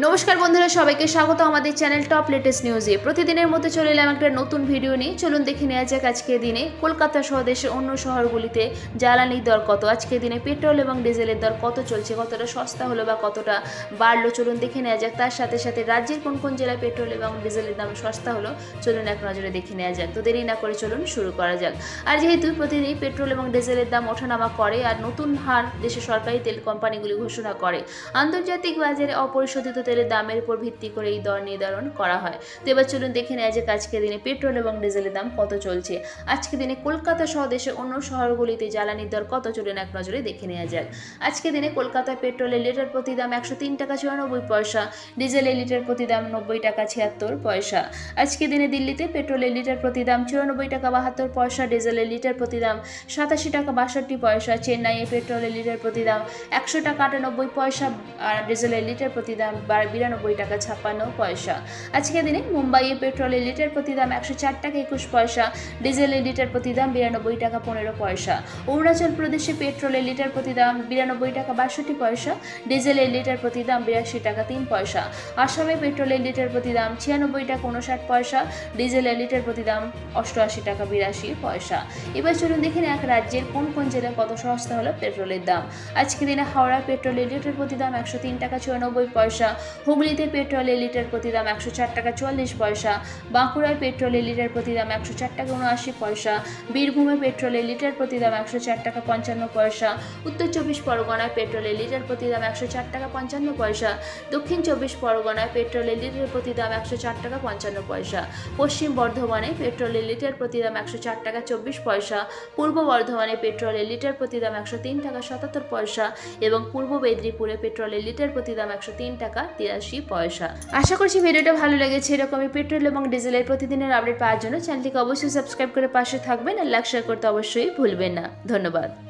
নমস্কার বন্ধুরা, সবাইকে স্বাগত আমাদের চ্যানেল টপ লেটেস্ট নিউজে। প্রতিদিনের মতো চলে এলাম একটা নতুন ভিডিও নিয়ে। চলুন দেখে নেওয়া যাক আজকের দিনে কলকাতা সহ দেশের অন্য শহরগুলিতে জ্বালানির দর কত, আজকের দিনে পেট্রোল এবং ডিজেলের দর কত চলছে, কতটা সস্তা হলো বা কতটা বাড়লো, চলুন দেখে নেওয়া যাক। তার সাথে সাথে রাজ্যের কোন কোন জেলায় পেট্রোল এবং ডিজেলের দাম সস্তা হলো চলুন এক নজরে দেখে নেওয়া যাক। তো দেরি না করে চলুন শুরু করা যাক। আর যেহেতু প্রতিদিনই পেট্রোল এবং ডিজেলের দাম ওঠানামা করে আর নতুন হার দেশের সরকারি তেল কোম্পানিগুলি ঘোষণা করে, আন্তর্জাতিক বাজারে অপরিশোধিত তেলের দামের উপর ভিত্তি করে এই দর নির্ধারণ করা হয়। তো এবার চলুন দেখে নেওয়া যাক আজকের দিনে পেট্রোল এবং ডিজেলের দাম কত চলছে। আজকের দিনে কলকাতা সহ দেশের অন্য শহরগুলিতে জ্বালানির দর কত চলুন এক নজরে দেখে নেওয়া যাক। আজকের দিনে কলকাতায় পেট্রোলের লিটার প্রতি দাম 103 টাকা 94 পয়সা, ডিজেলের লিটার প্রতি দাম 90 টাকা 76 পয়সা। আজকের দিনে দিল্লিতে পেট্রোলের লিটার প্রতি দাম 94 টাকা 72 পয়সা, ডিজেলের লিটার প্রতি দাম 87 টাকা 62 পয়সা। চেন্নাইয়ে পেট্রোলের লিটার প্রতি দাম 100 টাকা 98 পয়সা আর ডিজেলের লিটার প্রতি দাম 92 টাকা 56 পয়সা। আজকের দিনে মুম্বাইয়ে পেট্রোলের লিটার প্রতি দাম 104 টাকা 21 পয়সা, ডিজেলের লিটার প্রতি দাম 92 টাকা 15 পয়সা। অরুণাচল প্রদেশে পেট্রোলের লিটার প্রতি দাম 92 টাকা 62 পয়সা, ডিজেলের লিটার প্রতি দাম 82 টাকা 3 পয়সা। আসামে পেট্রোলের লিটার প্রতি দাম 96 টাকা 59 পয়সা, ডিজেলের লিটার প্রতি দাম 88 টাকা 82 পয়সা। এবার চলুন দেখে নিন এক রাজ্যের কোন কোন জেলায় কত সস্তা হলো পেট্রোলের দাম। আজকের দিনে হাওড়া পেট্রোলের লিটার প্রতি দাম 103 টাকা 94 পয়সা, হুগলিতে পেট্রোলের লিটার প্রতি দাম 104 টাকা 44 পয়সা, বাঁকুড়ায় পেট্রোলের লিটার প্রতি দাম 104 টাকা 79 পয়সা, বীরভূমে পেট্রোলের লিটার প্রতি দাম 104 টাকা 55 পয়সা, উত্তর 24 পরগনায় পেট্রোলের লিটার প্রতি দাম 104 টাকা 55 পয়সা, দক্ষিণ 24 পরগনায় পেট্রোলের লিটার প্রতি দাম 104 টাকা 55 পয়সা, পশ্চিম বর্ধমানে পেট্রোলের লিটার প্রতি দাম 104 টাকা 24 পয়সা, পূর্ব বর্ধমানে পেট্রোলের লিটার প্রতি দাম 103 টাকা 77 পয়সা এবং পূর্ব মেদিনীপুরে পেট্রোলের লিটার প্রতি দাম 103 টাকা 83 পয়সা। আশা করছি ভিডিওটা ভালো লেগেছে। এরকমই পেট্রোল এবং ডিজেলের প্রতিদিনের আপডেট পাওয়ার জন্য চ্যানেলটিকে অবশ্যই সাবস্ক্রাইব করে পাশে থাকবেন আর লাইক শেয়ার করতে অবশ্যই ভুলবেন না। ধন্যবাদ।